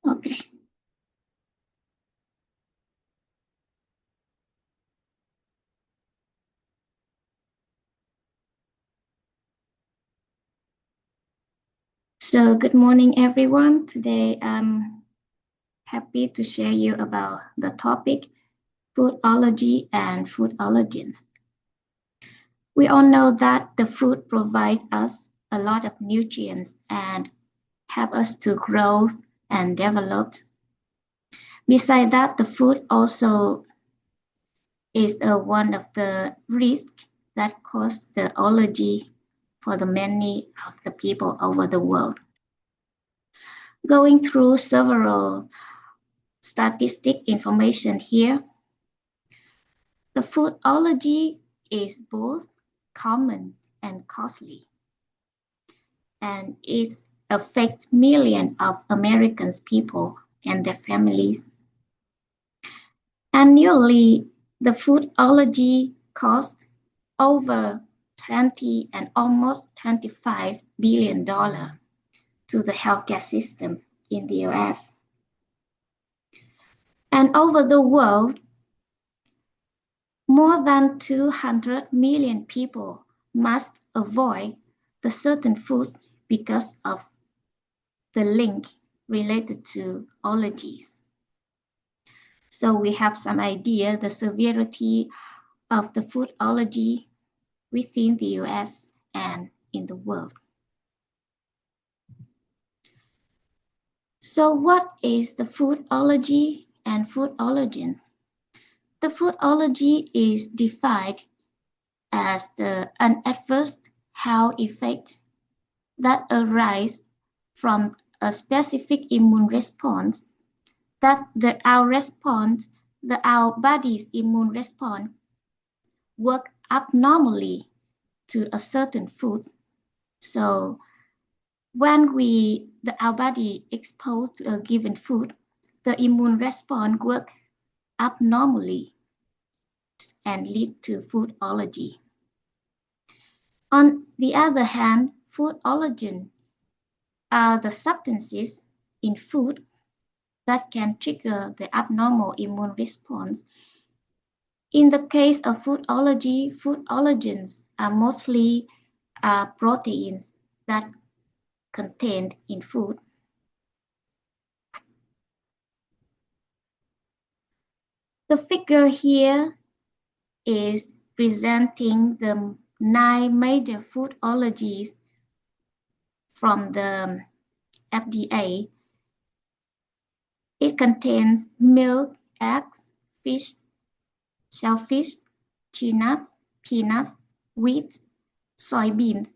Okay. So good morning, everyone. Today I'm happy to share you about the topic food allergy and food allergens. We all know that the food provides us a lot of nutrients and help us to grow and develop. Besides that, the food also is one of the risks that cause the allergy for the many of the people over the world. Going through several statistic information here, the food allergy is both common and costly, and it affects millions of Americans people and their families. Annually, the food allergy costs over 20 and almost $25 billion to the healthcare system in the US. And over the world, more than 200 million people must avoid the certain foods because of the link related to allergies. So we have some idea the severity of the food allergy within the US and in the world. So what is the food allergy and food allergens? The food allergy is defined as an adverse health effect that arise from a specific immune response that our body's immune response work abnormally to a certain food. So when our body exposed to a given food, the immune response work abnormally and lead to food allergy. On the other hand, food allergens are the substances in food that can trigger the abnormal immune response. In the case of food allergy, food allergens are mostly proteins that contained in food. The figure here is presenting the 9 major food allergies from the FDA. It contains milk, eggs, fish, shellfish, peanuts, wheat, soybeans,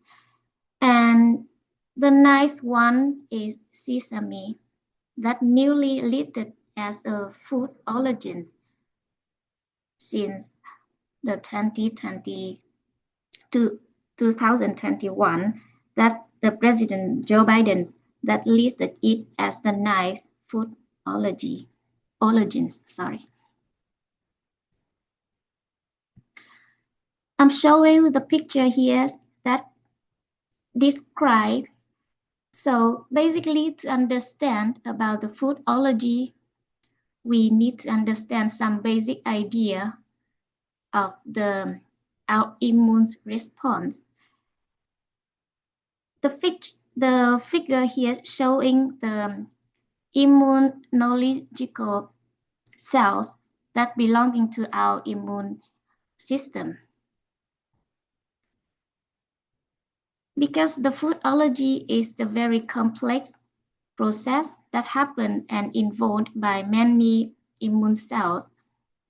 and the 9th one is sesame, that newly listed as a food allergen since the 2021, that the President Joe Biden that listed it as the 9th food allergens. I'm showing the picture here that describes. So basically, to understand about the food allergy, we need to understand some basic idea of our immune response. The figure here showing the immunological cells that belonging to our immune system. Because the food allergy is the very complex process that happen and involved by many immune cells.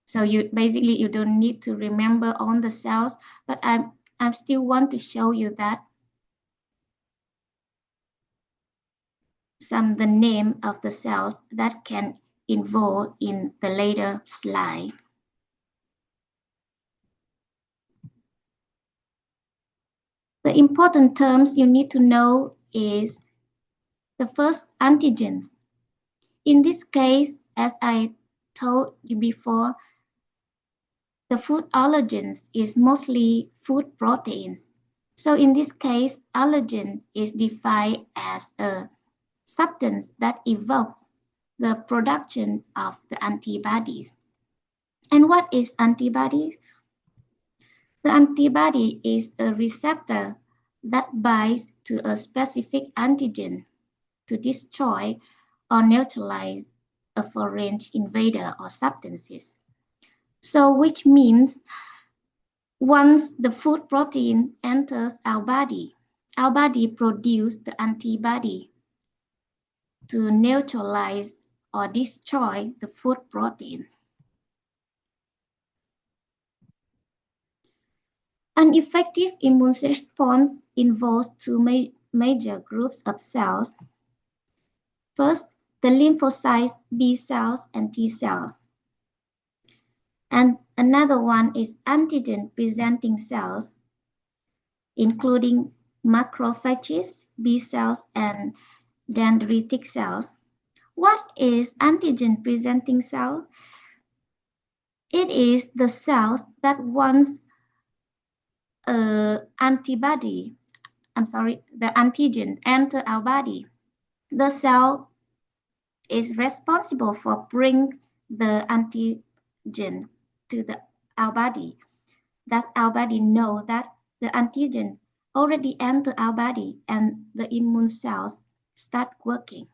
So you don't need to remember all the cells, but I still want to show you that the name of the cells that can involve in the later slide. The important terms you need to know is the first, antigens. In this case, as I told you before, the food allergens is mostly food proteins. So in this case, allergen is defined as a substance that evokes the production of the antibodies. And what is antibodies? The antibody is a receptor that binds to a specific antigen to destroy or neutralize a foreign invader or substances. So which means once the food protein enters our body produces the antibody to neutralize or destroy the food protein. An effective immune response involves two major groups of cells. First, the lymphocytes, B cells, and T cells. And another one is antigen-presenting cells, including macrophages, B cells, and dendritic cells. What is antigen-presenting cell? It is the cells that once the antigen enter our body, the cell is responsible for bring the antigen to our body. That our body know that the antigen already enter our body and the immune cells start working.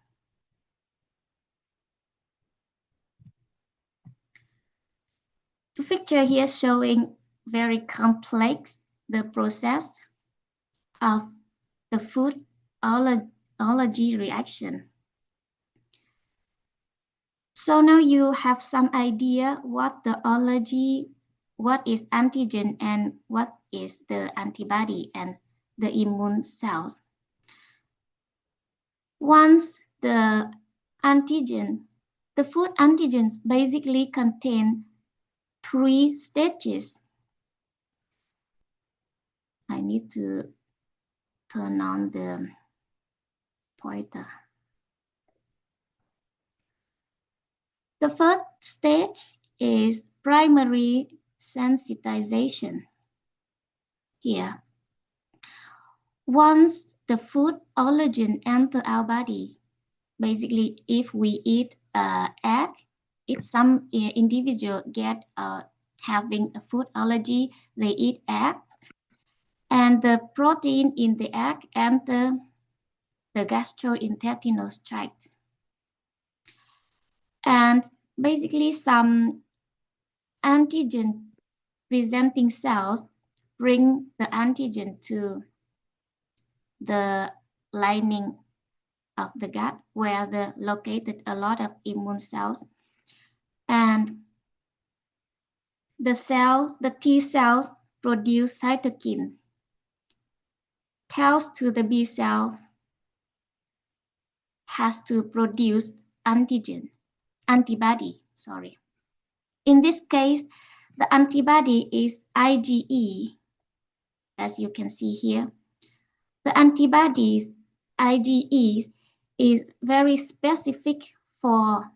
The picture here showing very complex the process of the food allergy reaction. So now you have some idea what the allergy, what is antigen, and what is the antibody and the immune cells. Once the antigen, the food antigens basically contain 3 stages. I need to turn on the pointer. The first stage is primary sensitization. Here, once the food allergen enter our body, basically if we eat egg, if some individual get having a food allergy, they eat egg, and the protein in the egg enter the gastrointestinal tract. And basically some antigen presenting cells bring the antigen to the lining of the gut where the located a lot of immune cells, and the cells, the T cells produce cytokine, tells to the B cell has to produce antibody. In this case, the antibody is IgE, as you can see here. The antibodies, IgEs, is very specific for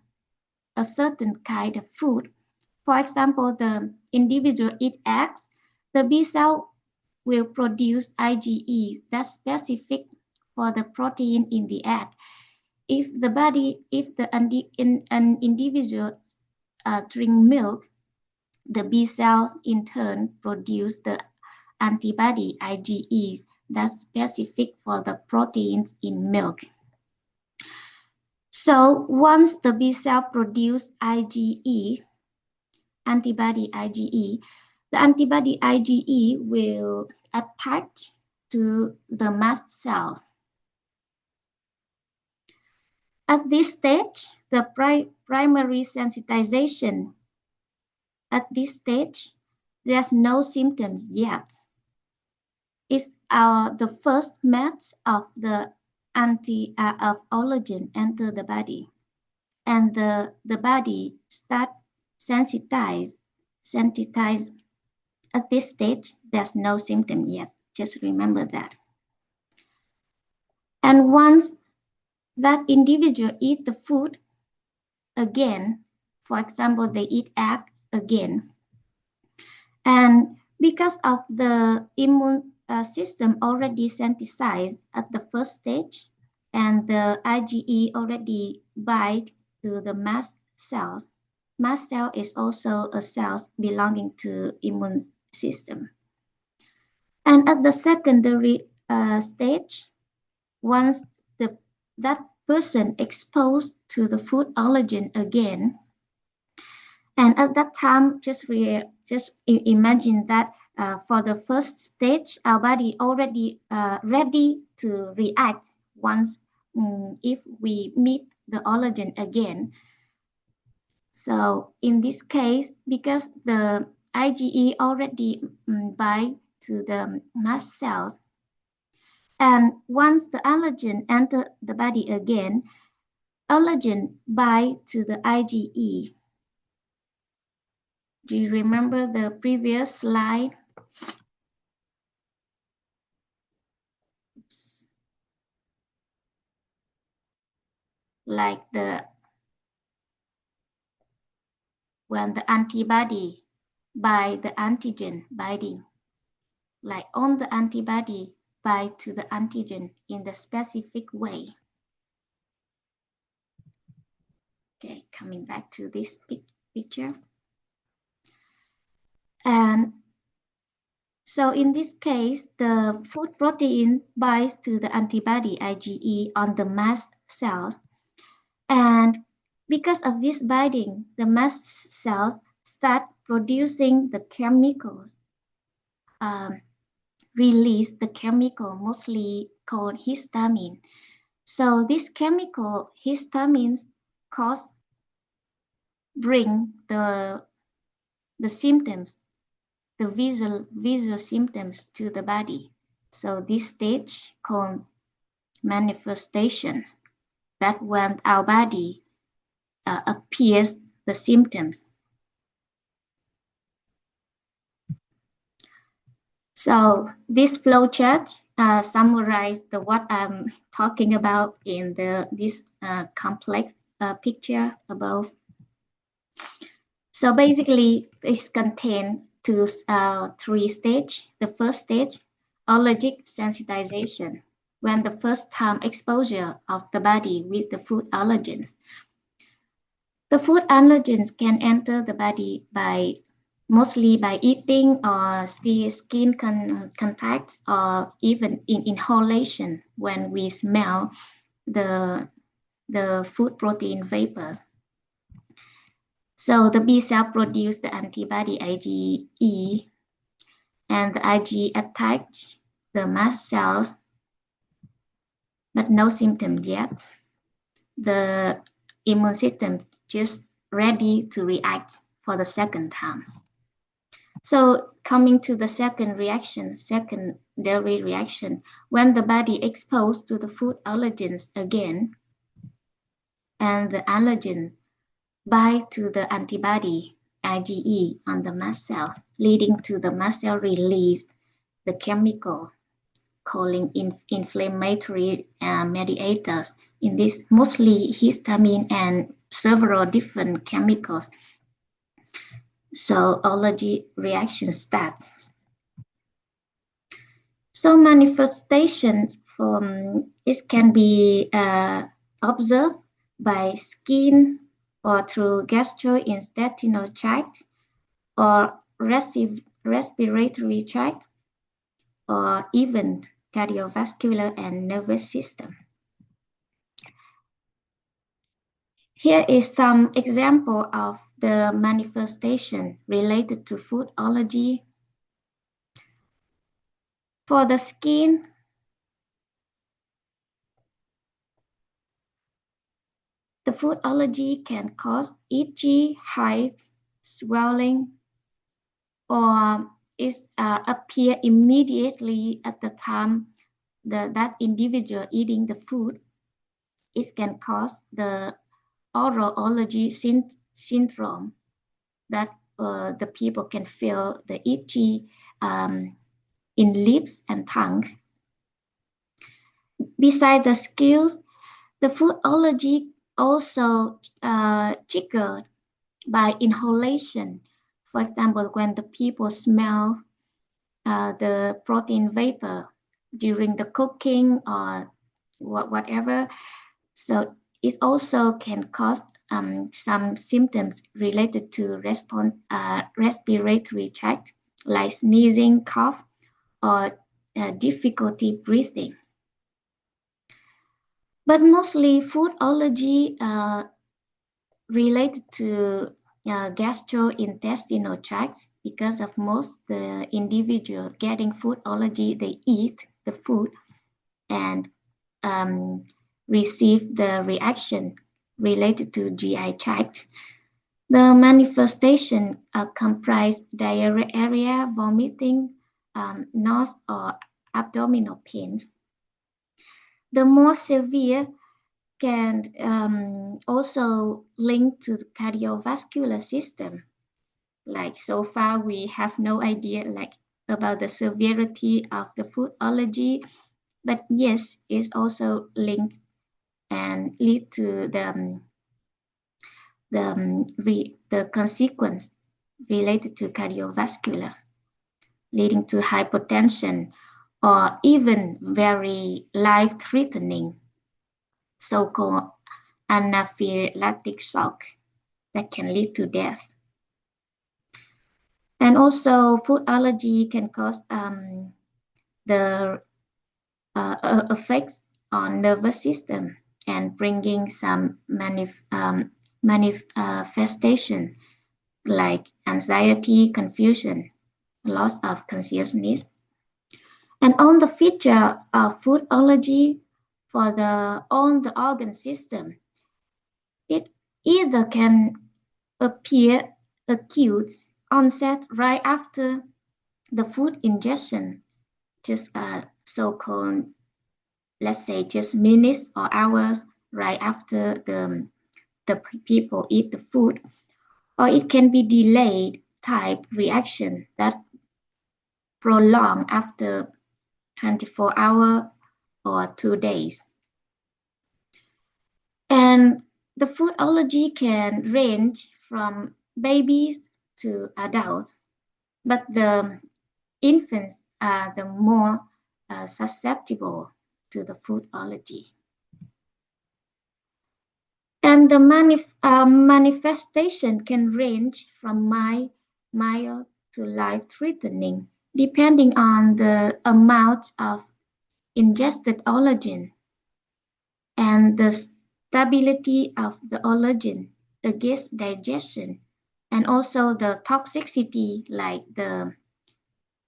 a certain kind of food. For example, the individual eat eggs, the B cell will produce IgEs that's specific for the protein in the egg. If an individual drink milk, the B cells in turn produce the antibody IgEs that's specific for the proteins in milk. So once the B cell produce IgE, antibody IgE, the antibody IgE will attach to the mast cells. At this stage, the primary sensitization, at this stage, there's no symptoms yet. It's the first match of the of allergen enter the body, and the body start sensitize. At this stage, there's no symptom yet. Just remember that. And once that individual eat the food again, for example, they eat egg again, and because of the immune system already sensitized at the first stage, and the IgE already bind to the mast cells. Mast cell is also a cell belonging to immune system. And at the secondary stage, once that person exposed to the food allergen again, and at that time, just imagine that for the first stage, our body already ready to react once if we meet the allergen again. So in this case, because the IgE already bind to the mast cells, and once the allergen enter the body again, allergen bind to the IgE. Do you remember the previous slide? Oops. Like when the antibody by the antigen binding, like on the antibody bind to the antigen in the specific way. Okay, coming back to this picture. And so in this case, the food protein binds to the antibody IgE on the mast cells. And because of this binding, the mast cells start producing the chemicals, release the chemical mostly called histamine. So this chemical histamine bring the symptoms, the visual symptoms to the body. So this stage called manifestations, that when our body appears the symptoms. So this flowchart summarizes what I'm talking about in this complex picture above. So basically, this contains three stages. The first stage, allergic sensitization, when the first time exposure of the body with the food allergens. The food allergens can enter the body mostly by eating or skin contact, or even in inhalation when we smell the food protein vapors. So the B cell produce the antibody IgE, and the IgE attacks the mast cells, but no symptom yet. The immune system just ready to react for the second time. So coming to the secondary reaction, when the body exposed to the food allergens again, and the allergens bind to the antibody IgE on the mast cells, leading to the mast cell release the chemical calling inflammatory mediators, in this mostly histamine and several different chemicals. So allergy reaction starts. So manifestations from it can be observed by skin or through gastrointestinal tract or respiratory tract, or even cardiovascular and nervous system. Here is some example of the manifestation related to food allergy. For the skin, the food allergy can cause itchy, hives, swelling, or appear immediately at the time that individual eating the food. It can cause the oral allergy syndrome, that the people can feel the itchy in lips and tongue. Besides the skills, the food allergy also triggered by inhalation. For example, when the people smell the protein vapor during the cooking or whatever, so it also can cause some symptoms related to respiratory tract, like sneezing, cough, or difficulty breathing. But mostly food allergy related to gastrointestinal tract, because of most the individual getting food allergy, they eat the food and receive the reaction related to GI tract. The manifestation comprise diarrhea, vomiting, nausea, or abdominal pains. The more severe can also link to the cardiovascular system. Like so far, we have no idea like about the severity of the food allergy, but yes, it's also linked and lead to the consequence related to cardiovascular, leading to hypotension or even very life-threatening so-called anaphylactic shock that can lead to death. And also food allergy can cause the effects on nervous system and bringing some manifestation like anxiety, confusion, loss of consciousness. And on the features of food allergy for on the organ system, it either can appear acute onset right after the food ingestion, just so-called, let's say, just minutes or hours right after the people eat the food, or it can be delayed type reaction that prolong after 24 hours or 2 days. And the food allergy can range from babies to adults, but the infants are the more susceptible to the food allergy. And the manifestation can range from mild to life-threatening, depending on the amount of ingested allergen and the stability of the allergen against digestion, and also the toxicity, like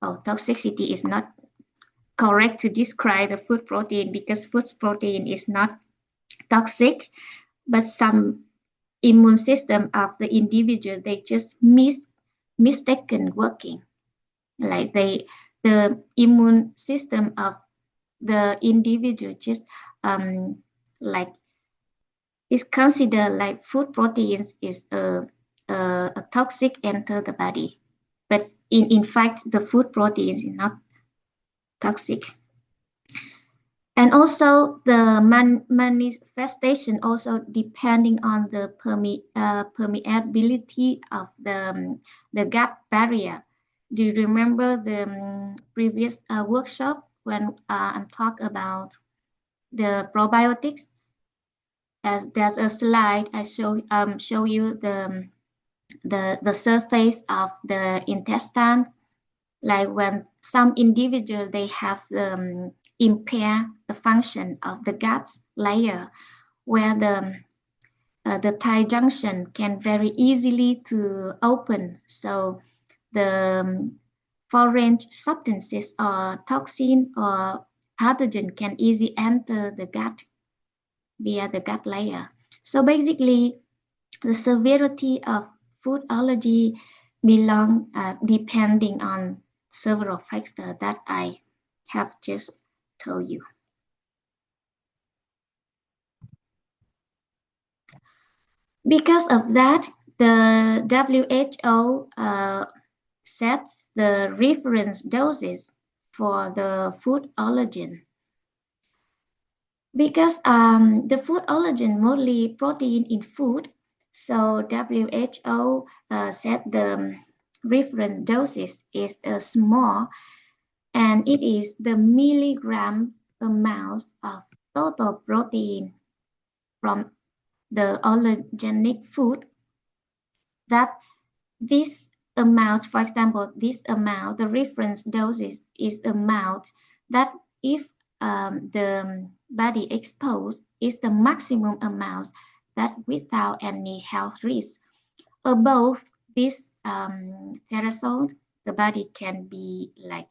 toxicity is not correct to describe the food protein, because food protein is not toxic, but some immune system of the individual, they just mistaken working, like the immune system of the individual just like is considered like food proteins is a toxic enter the body, but in fact the food proteins is not toxic. And also the manifestation also depending on the permeability of the gut barrier. Do you remember the previous workshop when I'm talking about the probiotics? As there's a slide, I show you the surface of the intestine. Like when some individual they have impair the function of the gut layer, where the tight junction can very easily to open, so the foreign substances or toxin or pathogen can easily enter the gut via the gut layer. So basically, the severity of food allergy belong depending on several factors that I have just told you. Because of that, the WHO sets the reference doses for the food allergen. Because the food allergen mostly protein in food, so WHO set the reference doses is small, and it is the milligram amount of total protein from the allergenic food, that this amount, for example, this amount, the reference doses is amount that if the body exposed is the maximum amount that without any health risk. Above this threshold, the body can be like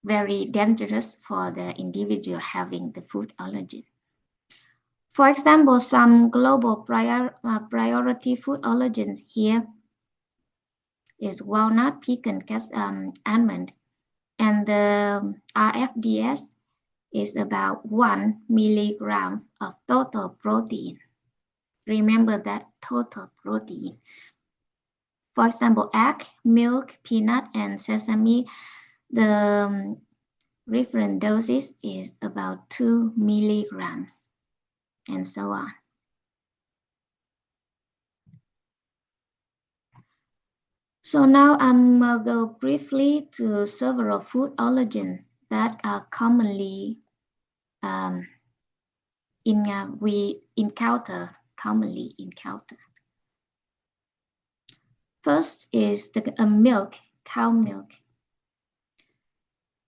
very dangerous for the individual having the food allergen. For example, some global priority food allergens here is walnut, pecan, almond, and the RFDS is about 1 milligram of total protein. Remember that total protein. For example, egg, milk, peanut, and sesame, the reference dosage is about 2 milligrams, and so on. So now I'm going to go briefly to several food allergens that are commonly we commonly encounter. First is the milk, cow milk.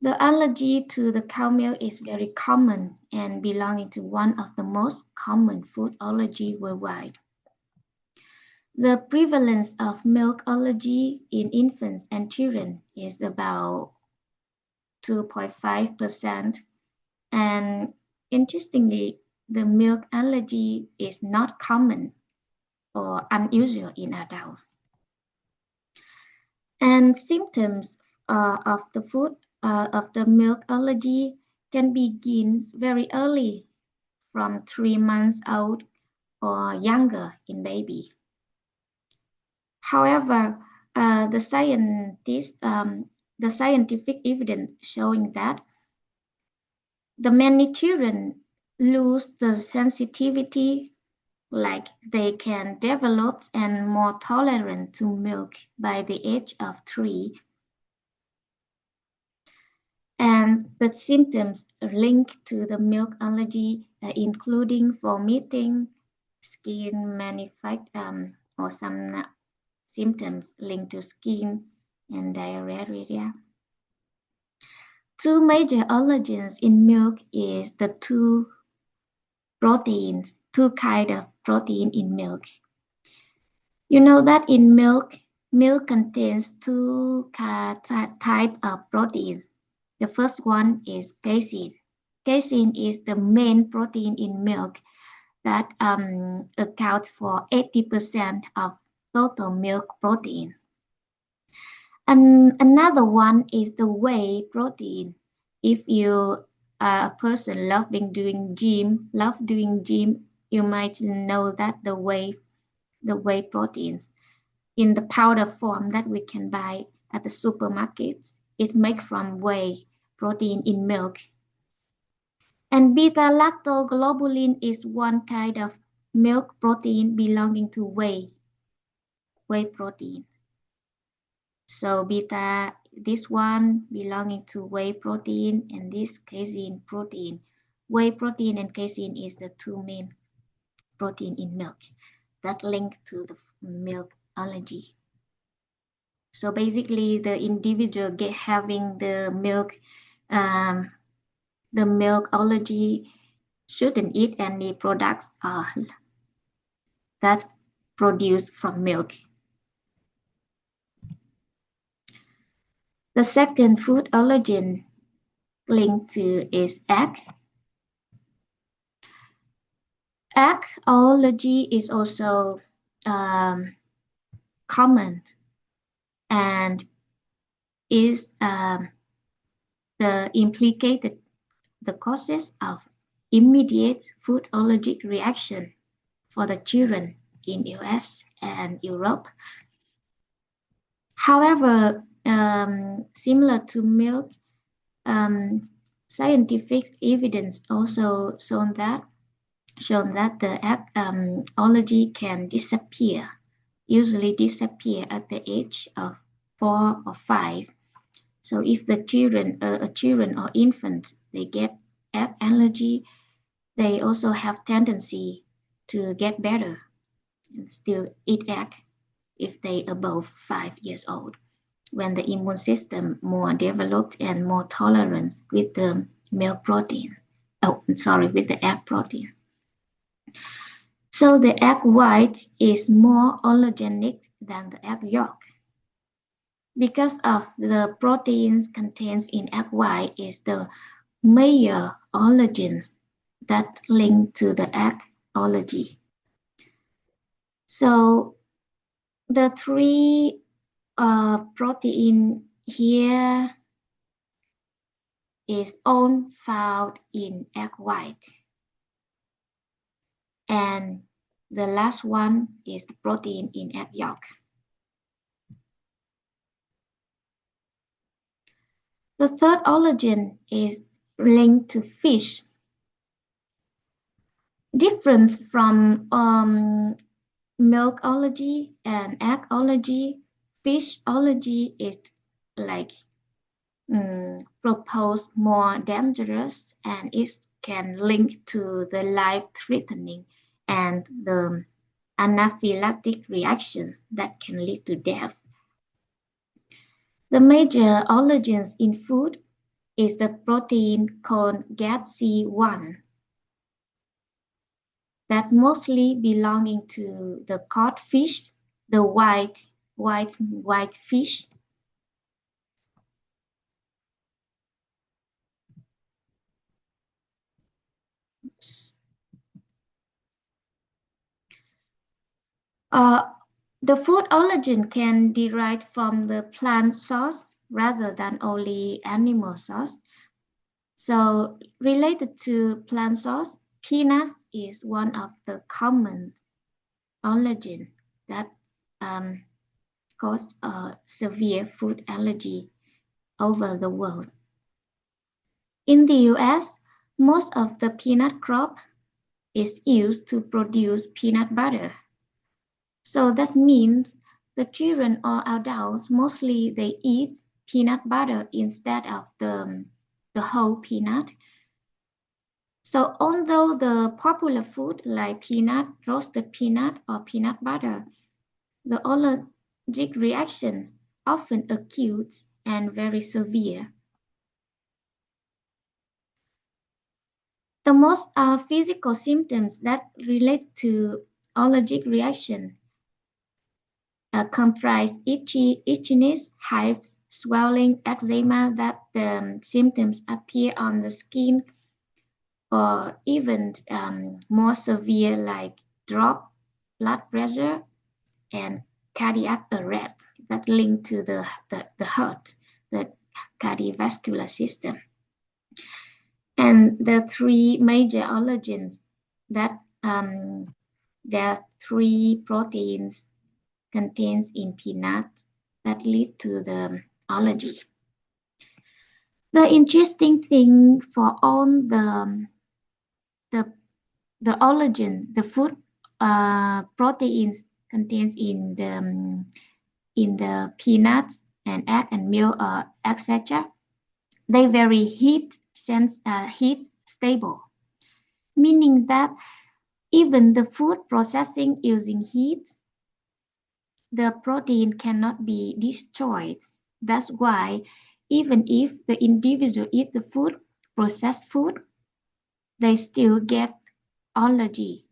The allergy to the cow milk is very common and belonging to one of the most common food allergy worldwide. The prevalence of milk allergy in infants and children is about 2.5%, and interestingly, the milk allergy is not common or unusual in adults. And symptoms of the milk allergy can begin very early, from 3 months old or younger in baby. However, the scientific evidence showing that the many children lose the sensitivity, like they can develop and more tolerant to milk by the age of 3. And the symptoms linked to the milk allergy, including vomiting, skin manifestation, or some symptoms linked to skin and diarrhea. Two major allergens in milk is the two kind of protein in milk. You know that in milk contains two type of proteins. The first one is casein. Casein is the main protein in milk that accounts for 80% of total milk protein. And another one is the whey protein. If you are a person loving doing gym, you might know that the whey proteins in the powder form that we can buy at the supermarkets is made from whey protein in milk. And beta-lactoglobulin is one kind of milk protein belonging to whey protein. So this one belonging to whey protein, and this casein protein. Whey protein and casein is the two main protein in milk that link to the milk allergy. So basically, the individual having the milk allergy shouldn't eat any products that produced from milk. The second food allergen linked to is egg. Egg allergy is also common and is the causes of immediate food allergic reaction for the children in US and Europe. However, similar to milk, scientific evidence also shown that the egg allergy can usually disappear at the age of 4 or 5. So if the children or infants, they get egg allergy, they also have tendency to get better and still eat egg if they above 5 years old, when the immune system more developed and more tolerant with the milk protein. Oh, sorry, with the egg protein. So the egg white is more allergenic than the egg yolk. Because of the proteins contained in egg white is the major allergens that link to the egg allergy. So the three protein here is all found in egg white. And the last one is the protein in egg yolk. The third allergen is linked to fish. Different from milk allergy and egg allergy, fish allergy is like proposed more dangerous, and it can link to the life-threatening and the anaphylactic reactions that can lead to death. The major allergens in food is the protein called GATC1 that mostly belonging to the cod fish, the white fish. The food allergen can derive from the plant source rather than only animal source. So related to plant source, peanuts is one of the common allergen that cause a severe food allergy over the world. In the US, most of the peanut crop is used to produce peanut butter. So that means the children or adults mostly they eat peanut butter instead of the whole peanut. So although the popular food like peanut, roasted peanut or peanut butter, the allergic reactions often acute and very severe. The most physical symptoms that relate to allergic reaction comprise itchiness, hives, swelling, eczema, that the symptoms appear on the skin, or even more severe like drop blood pressure and cardiac arrest that link to the heart, the cardiovascular system. And the three major allergens that there are three proteins contains in peanuts that lead to the allergy. The interesting thing for all the allergen, the food proteins contains in the peanuts and egg and milk, etc. They very heat stable, meaning that even the food processing using heat, the protein cannot be destroyed. That's why even if the individual eat the food, processed food, they still get allergy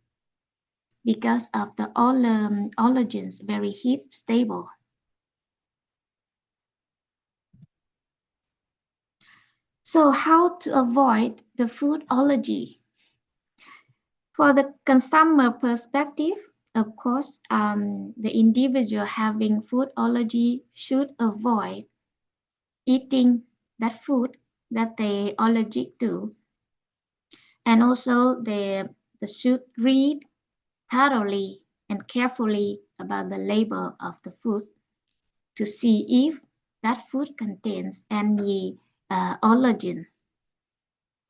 because of the allergens very heat stable. So how to avoid the food allergy? For the consumer perspective, of course, the individual having food allergy should avoid eating that food that they allergic to. And also they should read thoroughly and carefully about the label of the food to see if that food contains any allergens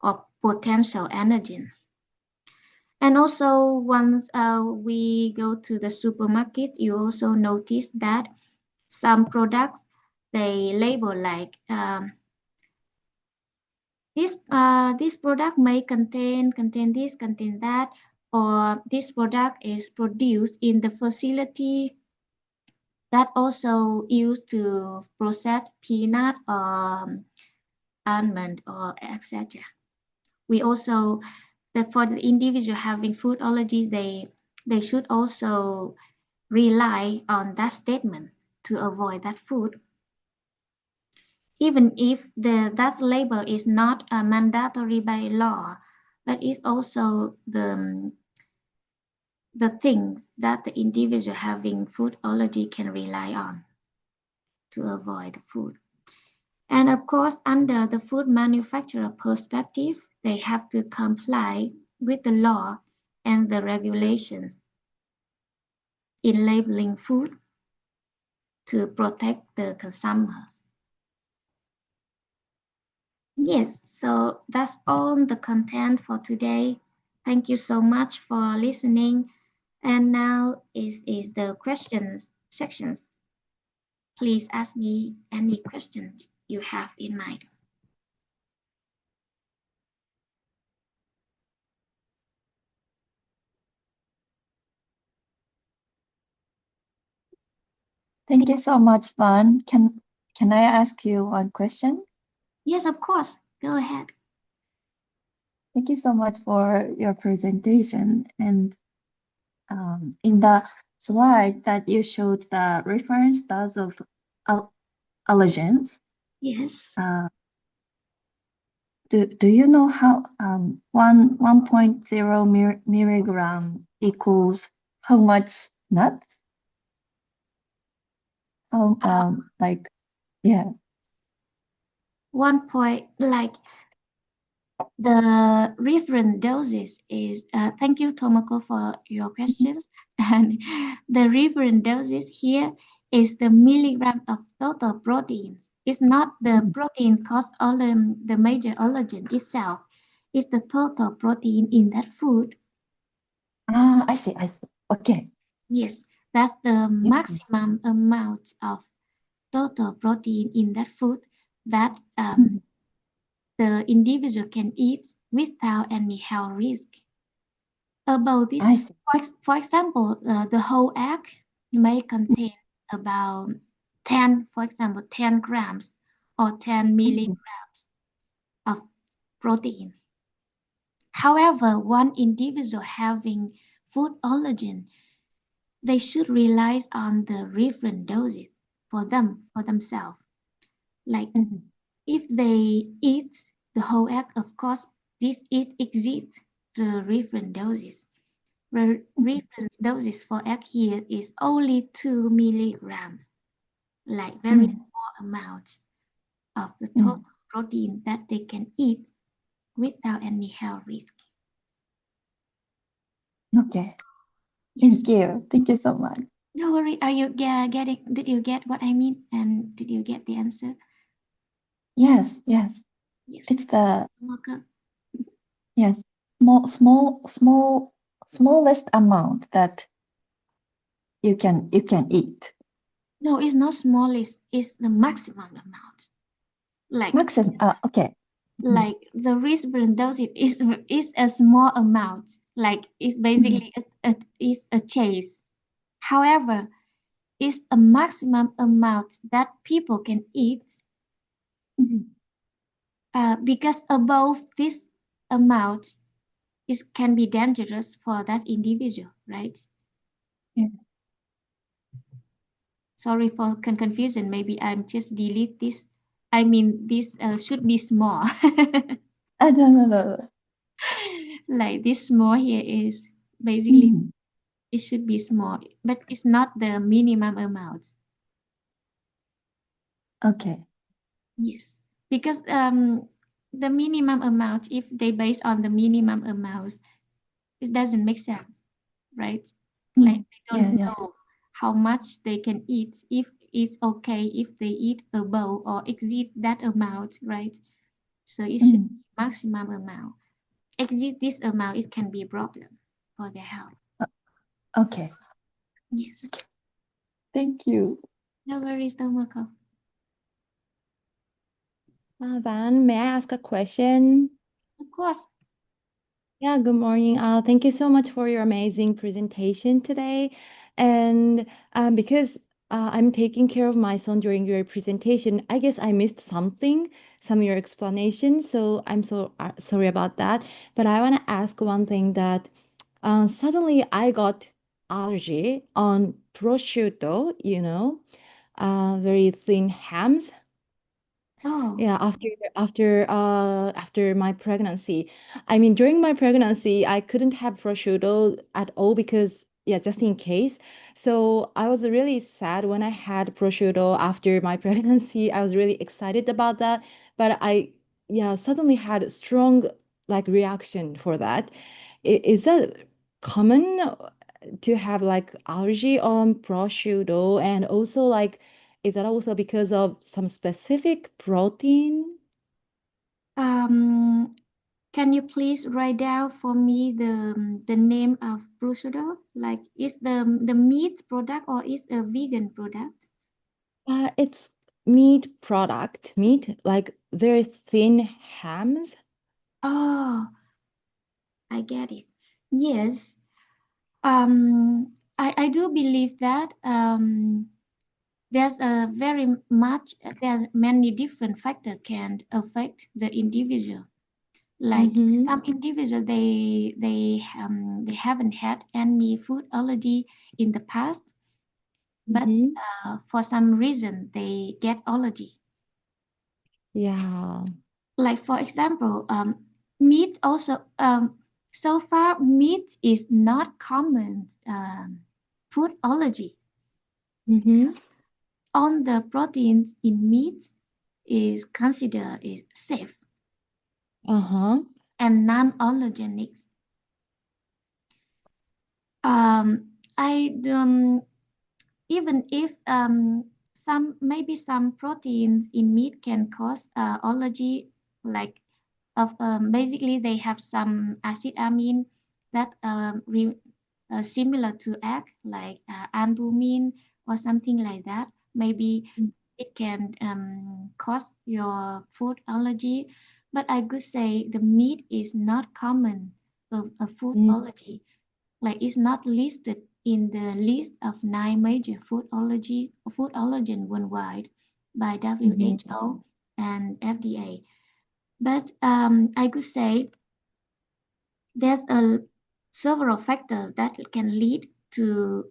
or potential allergens. And also once we go to the supermarket, you also notice that some products, they label like this product may contain this, contain that, or this product is produced in the facility that also used to process peanut or almond or etc. We also, for the individual having food allergy, they should also rely on that statement to avoid that food. Even if that label is not mandatory by law, but it's also the things that the individual having food allergy can rely on to avoid the food. And of course, under the food manufacturer perspective, they have to comply with the law and the regulations in labeling food to protect the consumers. Yes, so that's all the content for today. Thank you so much for listening. And now is the questions sections. Please ask me any questions you have in mind. Thank you so much, Van. Can I ask you one question? Yes, of course. Go ahead. Thank you so much for your presentation. And in the slide that you showed the reference dose of allergens, Yes. do you know how 1.0 milligram equals how much nuts? Like, yeah. 1 point, like the reference doses is, thank you, Tomoko, for your questions. And the reference doses here is the milligram of total proteins. It's not the protein cause all the major allergen itself. It's the total protein in that food. I see. Okay. Yes, that's the maximum amount of total protein in that food that the individual can eat without any health risk. About this, I see. for example, the whole egg may contain about 10, for example, 10 grams or 10 milligrams of protein. However, one individual having food allergen, they should rely on the reference doses for themselves. Like if they eat the whole egg, of course, it exceeds the reference doses. Reference doses for egg here is only 2 milligrams, like very small amounts of the total protein that they can eat without any health risk. Okay. Yes. Thank you so much. No worry. Are you getting? Did you get what I mean? And did you get the answer? Yes. Yes. It's the Okay. yes, smallest amount that you can eat. No, it's not smallest. It's the maximum amount. Like Maximum. Okay. like the reference dosage is a small amount. Like it's basically is a chase. However, it's a maximum amount that people can eat. Because above this amount can be dangerous for that individual, right? Yeah. Sorry for confusion. Maybe I'm just delete this. I mean, this should be small. No. Like this small here is basically it should be small, but it's not the minimum amount. Okay. Yes, because the minimum amount, if they base on the minimum amount, it doesn't make sense, right? Like they don't know how much they can eat, if it's okay if they eat above or exceed that amount, right? So it should be maximum amount. Exceed this amount, it can be a problem for their health. Okay. Yes. Thank you. No worries, Tomoko. Van, may I ask a question? Of course. Yeah, good morning. Thank you so much for your amazing presentation today. And because I'm taking care of my son during your presentation, I guess I missed something, some of your explanation. So I'm so sorry about that. But I want to ask one thing that suddenly I got allergy on prosciutto, very thin hams. Oh, Yeah, after my pregnancy. I mean, during my pregnancy, I couldn't have prosciutto at all because yeah, just in case. So I was really sad when I had prosciutto after my pregnancy. I was really excited about that, but I yeah, suddenly had a strong like reaction for that. Is that common to have like allergy on prosciutto and also like is that also because of some specific protein? um, can you please write down for me the name of prosciutto? Like, is the meat product or is a vegan product? It's meat product, meat, like very thin hams. Oh, I get it. Yes. I do believe that there's a very much there's many different factors can affect the individual. Like Mm-hmm. some individual, they haven't had any food allergy in the past, but Mm-hmm. for some reason they get allergy. Yeah. Like for example, meat also. So far, meat is not common food allergy Mm-hmm. because all the proteins in meat is considered is safe Uh-huh. and non-allergenic. I even if some proteins in meat can cause allergy, like of basically they have some acid amine that similar to egg, like albumin or something like that. Maybe it can cause your food allergy, but I could say the meat is not common of a food allergy. Like it's not listed in the list of 9 major food allergen worldwide by Mm-hmm. WHO and FDA. But I could say there's several factors that can lead to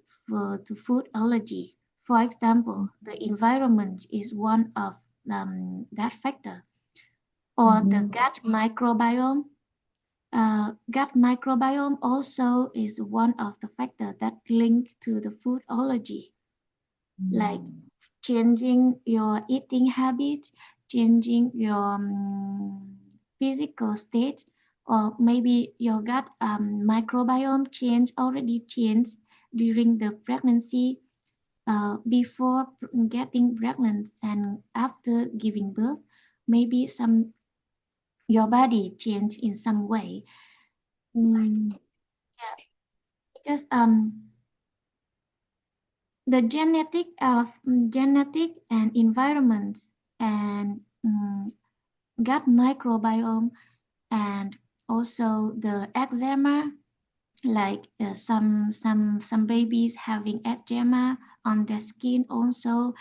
food allergy. For example, the environment is one of that factor, or the Mm-hmm. gut microbiome also is one of the factors that link to the food allergy, like changing your eating habits, changing your physical state, or maybe your gut microbiome already changed during the pregnancy, before getting pregnant and after giving birth. Maybe some your body changed in some way. Like, Mm-hmm. yeah, because the genetic and environment and gut microbiome, and also the eczema, like some babies having eczema on their skin also.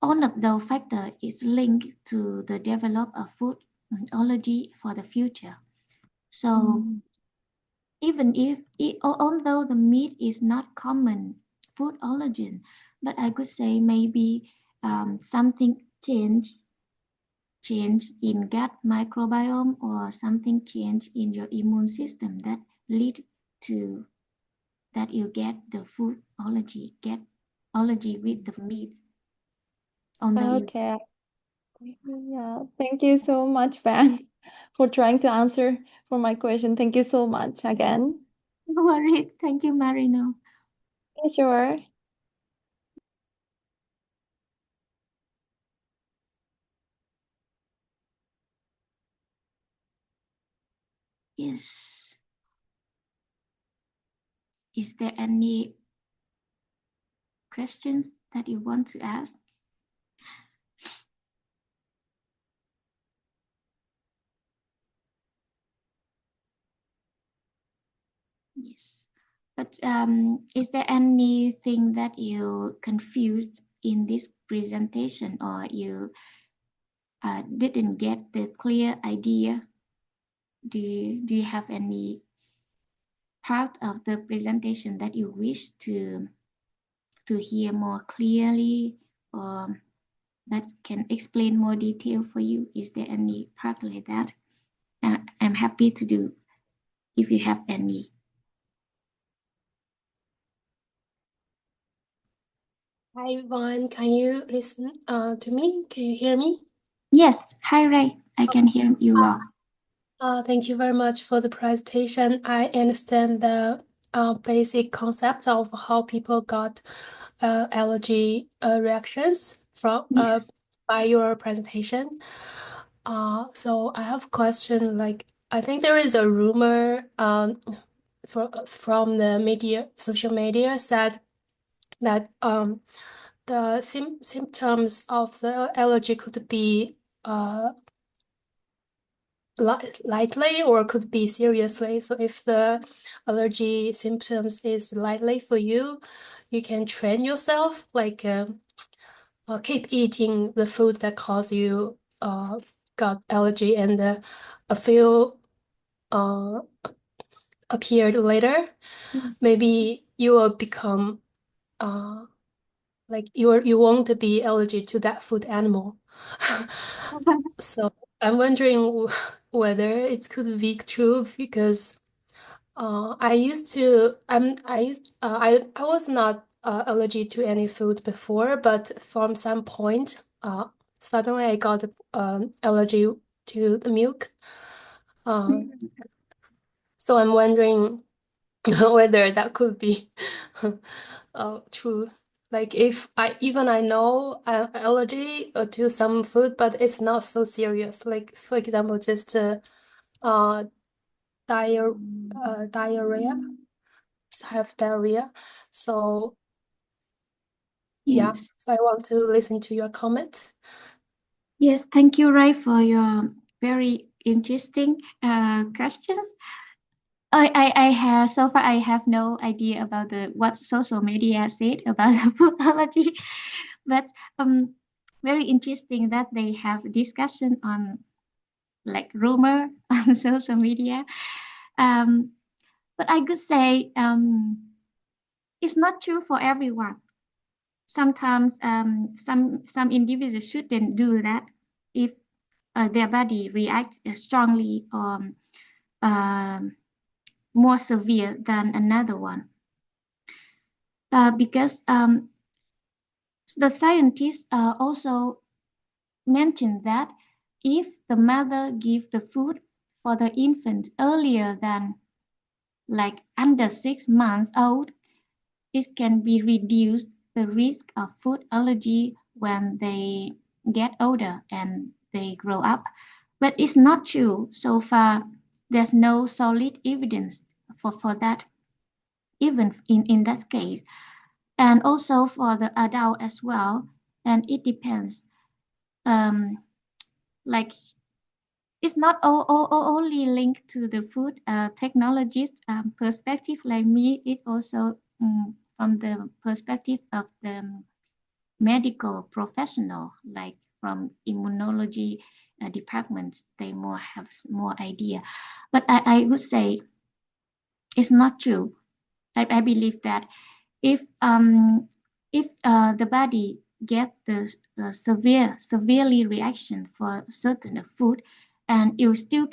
All of those factors is linked to the develop of food allergy for the future. So even if although the meat is not common food allergen, but I could say maybe something change in gut microbiome or something change in your immune system that lead to that you get the food allergy, get allergy with the meat. Although you Okay. Yeah. Thank you so much, Ben, for trying to answer for my question. Thank you so much again. no worries. Thank you, Marino. Yeah, sure. Yes. Is there any questions that you want to ask? But is there anything that you confused in this presentation, or you didn't get the clear idea? Do you have any part of the presentation that you wish to hear more clearly, or that can explain more detail for you? Is there any part like that? I'm happy to do if you have any. Hi, everyone. Can you listen to me? Can you hear me? Yes. Hi, Ray. I can hear you well. Thank you very much for the presentation. I understand the basic concept of how people got allergy reactions from Yes. by your presentation. So I have a question. Like, I think there is a rumor from the media, social media, said that the symptoms of the allergy could be lightly or could be seriously. So if the allergy symptoms is lightly for you, you can train yourself, like keep eating the food that cause you got allergy, and a few appeared later. Maybe you will become like you won't be allergic to that food animal. So I'm wondering whether it could be true, because I was not allergic to any food before, but from some point, suddenly I got allergy to the milk. So I'm wondering whether that could be true. Like if I know I'm allergy to some food, but it's not so serious. Like for example, just diarrhea. So I have diarrhea. So yeah, Yes. so I want to listen to your comment. Yes. Thank you, Ray, for your very interesting questions. I have so far I have no idea about the what social media said about the food allergy, but very interesting that they have discussion on like rumor on social media. Um, but I could say it's not true for everyone. Sometimes some individuals shouldn't do that if their body reacts strongly or um, more severe than another one. Because the scientists also mentioned that if the mother gives the food for the infant earlier than like under 6 months old, it can be reduced the risk of food allergy when they get older and they grow up. But it's not true. So far, there's no solid evidence for that, even in that case. And also for the adult as well. And it depends. Like it's not only linked to the food technologist perspective like me. It also from the perspective of the medical professional, like from immunology departments, they more have more idea. But I would say it's not true. I believe that if the body get the severely reaction for certain food, and you still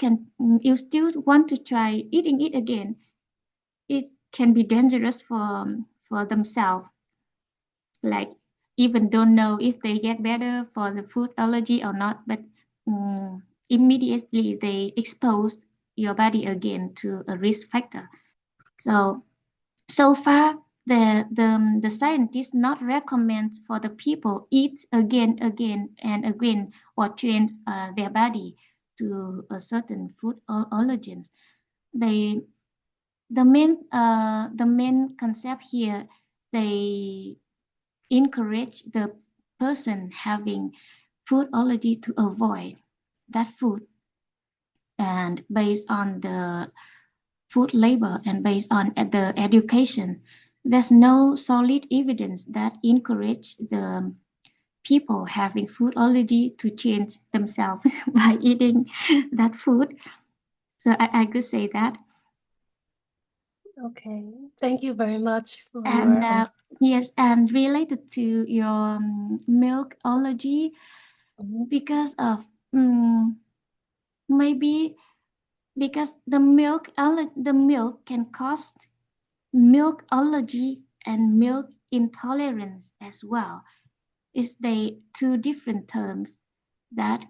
want to try eating it again, it can be dangerous for themselves. Like even don't know if they get better for the food allergy or not, but immediately they expose your body again to a risk factor. So far, the scientists not recommend for the people eat again and again, or train their body to a certain food allergens. They the main concept here, they encourage the person having food allergy to avoid that food, and based on the food label and based on the education, there's no solid evidence that encourage the people having food allergy to change themselves by eating that food. So I could say that. Okay. Thank you very much for your And answer. yes, and related to your milk allergy, Mhm. because of maybe because the milk can cause milk allergy and milk intolerance as well. It's the two different terms that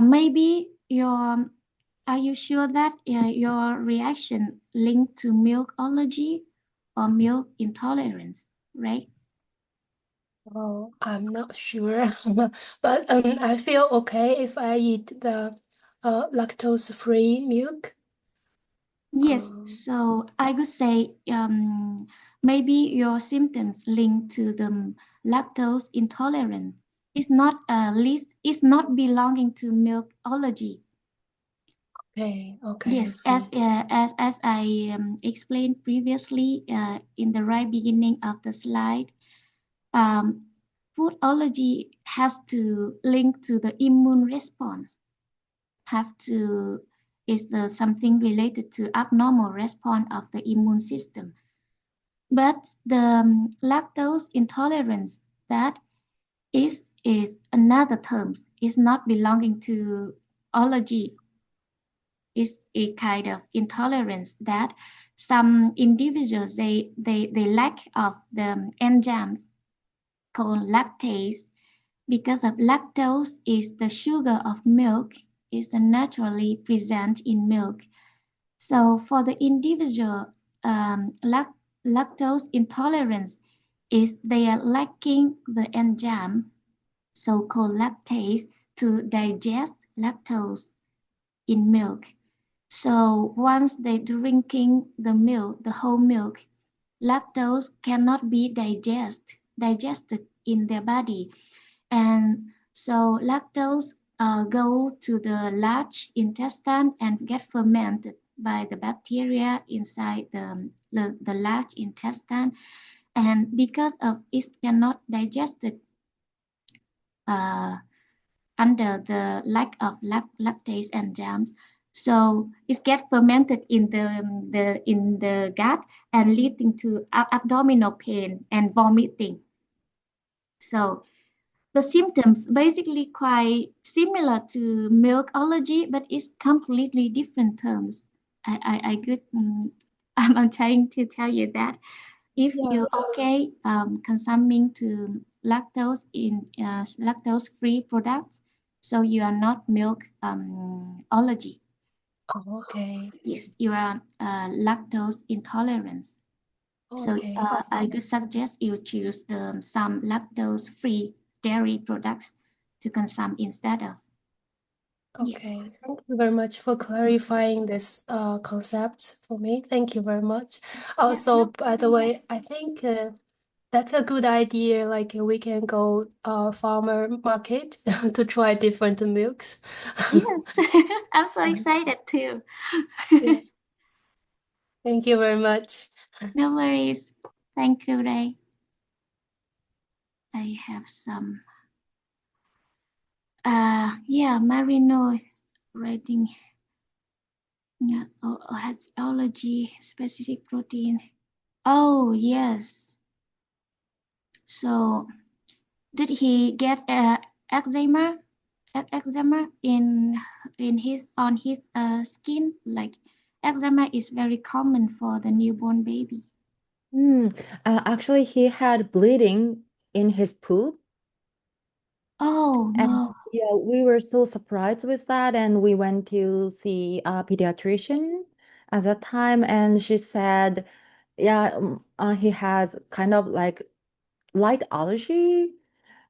maybe your are you sure that your reaction linked to milk allergy or milk intolerance, right? Oh, I'm not sure, but I feel okay if I eat the lactose-free milk. Yes, Um, so I would say maybe your symptoms linked to the lactose intolerant is not least is not belonging to milk allergy. okay, I Yes, see. as I explained previously in the right beginning of the slide, um, food allergy has to link to the immune response. Have to is something related to abnormal response of the immune system. But the lactose intolerance that is another term. Is not belonging to allergy. Is a kind of intolerance that some individuals they lack of the enzymes called lactase because of lactose is the sugar of milk is naturally present in milk. So for the individual, lactose intolerance is they are lacking the enzyme, so-called lactase, to digest lactose in milk. So once they drinking the milk, the whole milk, lactose cannot be digested in their body, and so lactose go to the large intestine and get fermented by the bacteria inside the large intestine. And because of it cannot digest it uh, under the lack of lactase enzymes, so it gets fermented in the gut and leading to abdominal pain and vomiting. So the symptoms basically quite similar to milk allergy, but it's completely different terms. I could, I'm trying to tell you that if Yeah. you okay consuming to lactose-free products, so you are not milk allergy. Oh, okay. Yes, you are lactose intolerance. So Okay. I could suggest you choose some lactose-free dairy products to consume instead of. Yes. Okay. Thank you very much for clarifying this concept for me. Thank you very much. Yeah, Also, no by the problem. way, I think that's a good idea. Like we can go farmer market to try different milks. Yes, I'm so excited too. Yeah. Thank you very much. No worries. Thank you, Ray. I have some. Yeah, Marino writing. Yeah, has allergy specific protein. Oh yes. So did he get eczema? Eczema in his on his skin? Like eczema is very common for the newborn baby. Hmm. Actually, he had bleeding in his poop, Oh and no. yeah, we were so surprised with that, and we went to see a pediatrician at that time, and she said, yeah, he has kind of like light allergy,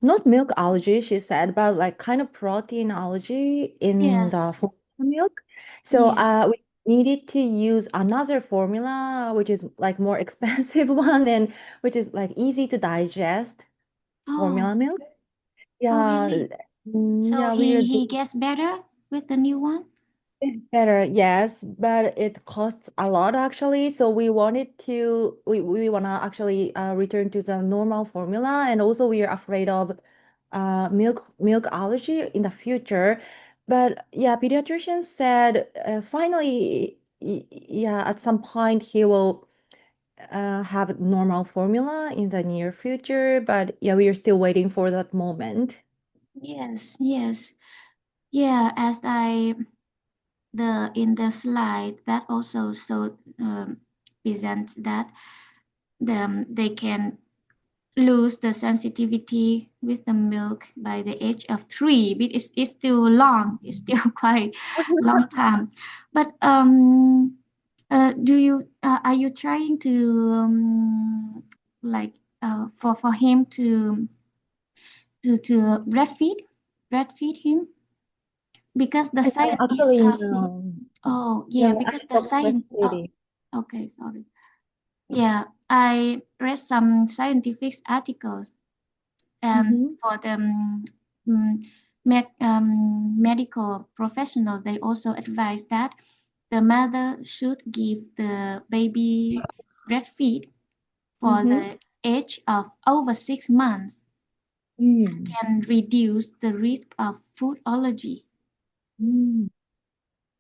not milk allergy, she said, but like kind of protein allergy in the Yes. formula milk. So Yes. we needed to use another formula, which is like more expensive one and which is like easy to digest Oh. formula milk. Oh Yeah, really? So yeah, we are. he gets better with the new one? Better, yes, but it costs a lot actually. So we wanna actually return to the normal formula, and also we are afraid of milk allergy in the future. But yeah, pediatrician said finally, yeah, at some point he will have normal formula in the near future. But yeah, we are still waiting for that moment. Yes, yes. Yeah, as I the in the slide that also so presents that they can lose the sensitivity with the milk by the age of 3, but it's still long, it's still quite long time. But do you are you trying to like for him to breastfeed him because the scientists Actually, no. oh yeah, No, I because the stopped science oh breastfeeding. okay, sorry. Yeah, I read some scientific articles, and Mm-hmm. for the medical professionals, they also advise that the mother should give the baby breastfeed for Mm-hmm. the age of over 6 months, Mm. can reduce the risk of food allergy. Mm.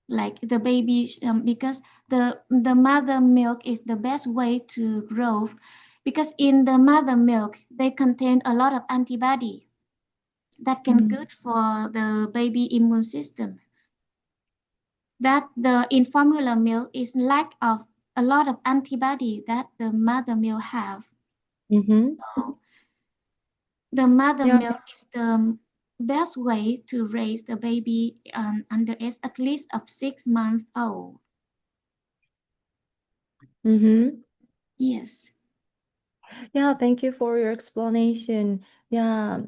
Like the baby, because the mother milk is the best way to growth, because in the mother milk they contain a lot of antibody that can Mm. good for the baby immune system. That the in formula milk is lack of a lot of antibody that the mother milk have. Mm-hmm. So the mother Yeah. milk is the best way to raise the baby under age at least of 6 months old. Mm-hmm. Yes. Yeah, thank you for your explanation. Yeah.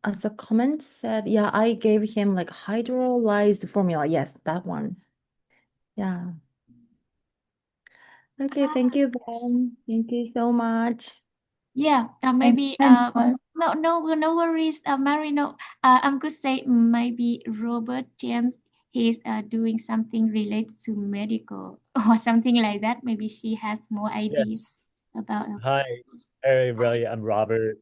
As a comment said, yeah, I gave him like hydrolyzed formula. Yes, that one. Yeah. Okay, thank you, Ben. Thank you so much. Yeah, And maybe and for no worries, Mary. No, I'm good say maybe Robert James he's doing something related to medical or something like that. Maybe she has more idea Yes. about. Hi, everybody. I'm Robert.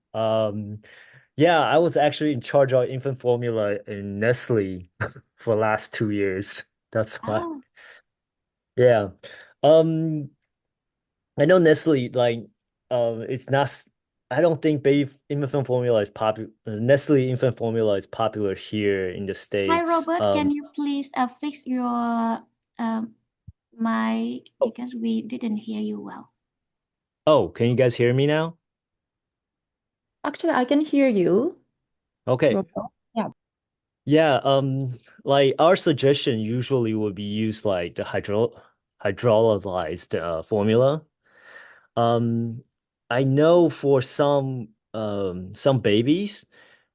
Yeah, I was actually in charge of infant formula in Nestle for the last 2 years. That's why. Oh, Yeah. Um, I know Nestle, like, it's not, I don't think baby infant formula is popular. Nestle infant formula is popular here in the hi States. Robert, can you please fix your mic Oh, because we didn't hear you well. oh, can you guys hear me now? Actually, I can hear you, Okay. Robert. Yeah. Yeah, like our suggestion usually would be use like the hydrolyzed formula. Um, I know for some babies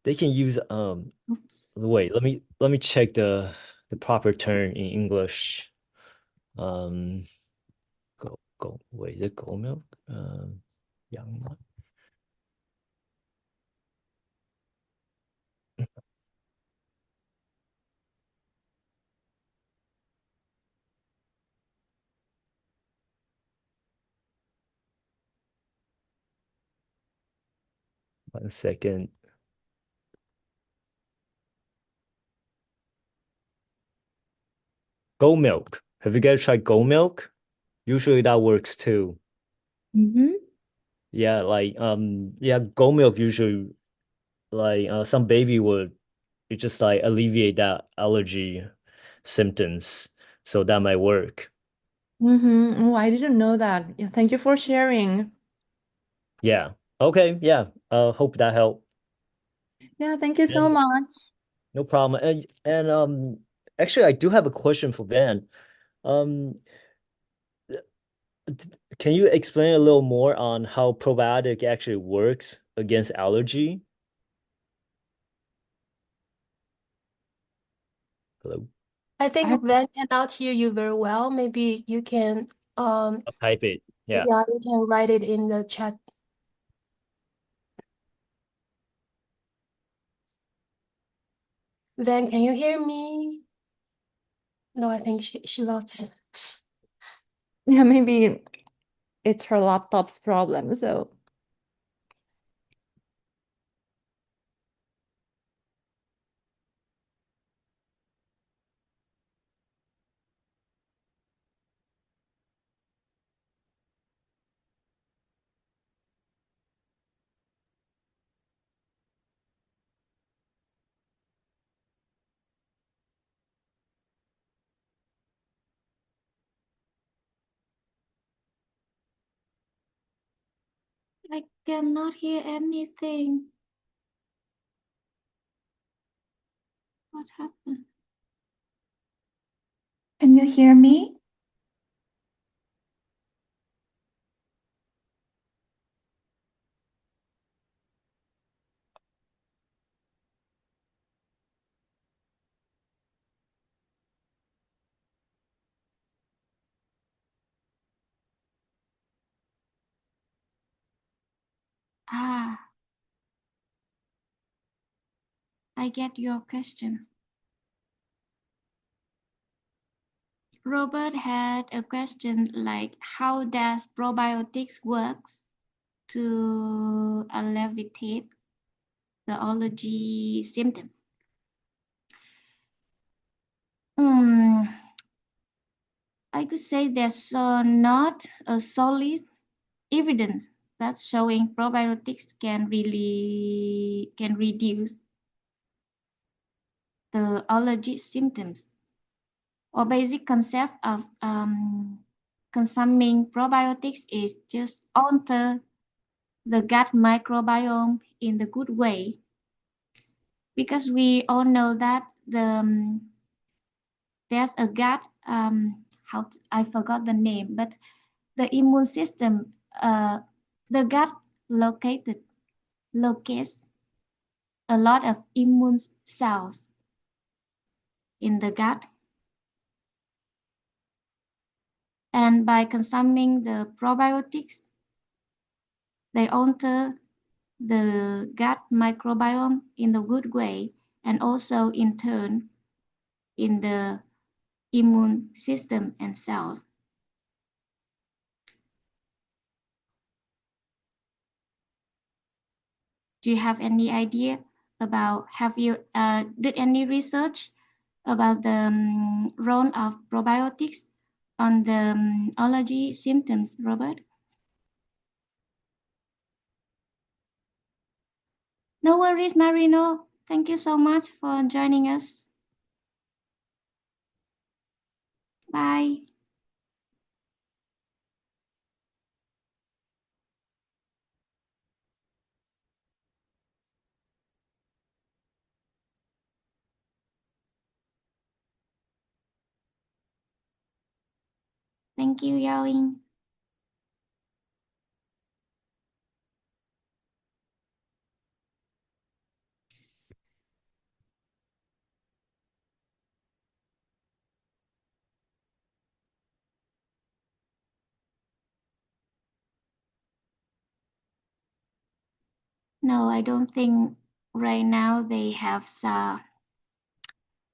they can use Oops. wait, let me check the proper term in English. Um, go wait, is it goat milk? Young 1 second. Goat milk. Have you guys tried goat milk? Usually that works too. Mm-hmm. Yeah, like yeah, goat milk usually like some baby would it just like alleviate that allergy symptoms. So that might work. Mm-hmm. Oh, I didn't know that. Yeah, thank you for sharing. Yeah. Okay, yeah. Hope that helped. Yeah, thank you so And much. no problem. And actually I do have a question for Ben. Um can you explain a little more on how probiotic actually works against allergy? Hello. I I think Van cannot hear you very well. Maybe you can I'll type it. Yeah. yeah, you can write it in the chat. Van, can you hear me? No, I think she lost it. Yeah, maybe it's her laptop's problem. So I cannot hear anything. What happened? Can you hear me? Ah, I get your question. Robert had a question like, how does probiotics work to alleviate the allergy symptoms? I could say there's not a solid evidence that's showing probiotics can reduce the allergy symptoms. Or basic concept of consuming probiotics is just alter the gut microbiome in the good way, because we all know that there's a gut I forgot the name, but the immune system, the gut locates a lot of immune cells in the gut, and by consuming the probiotics, they alter the gut microbiome in the good way, and also in turn in the immune system and cells. Do you have any idea about, have you did any research about the role of probiotics on the allergy symptoms, Robert? No worries, Marino. Thank you so much for joining us. Bye. Thank you, Yao-Ying. No, I don't think right now they have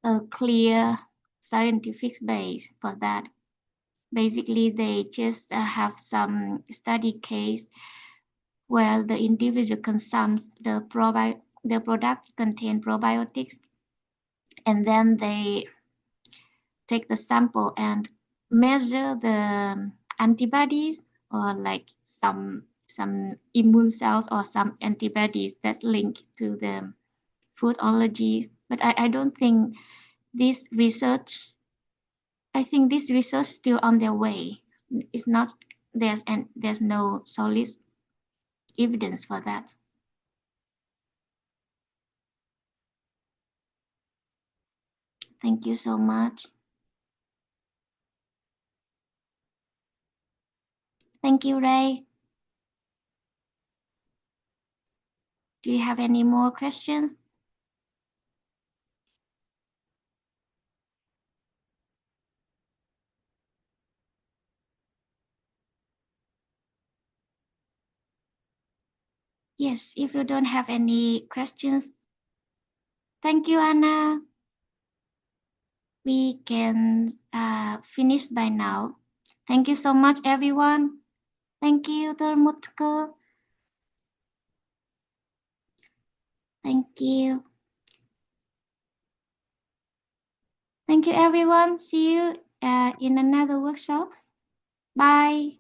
a clear scientific base for that. Basically, they just have some study case where the individual consumes the product contain probiotics, and then they take the sample and measure the antibodies, or like some immune cells or some antibodies that link to the food allergy. But I don't think this research, I think this research still on their way. It's not, there's no solid evidence for that. Thank you so much. Thank you, Ray. Do you have any more questions? Yes, if you don't have any questions. Thank you, Anna. we can finish by now. Thank you so much, everyone. Thank you, Mutke. Thank you. Thank you, everyone. See you in another workshop. Bye.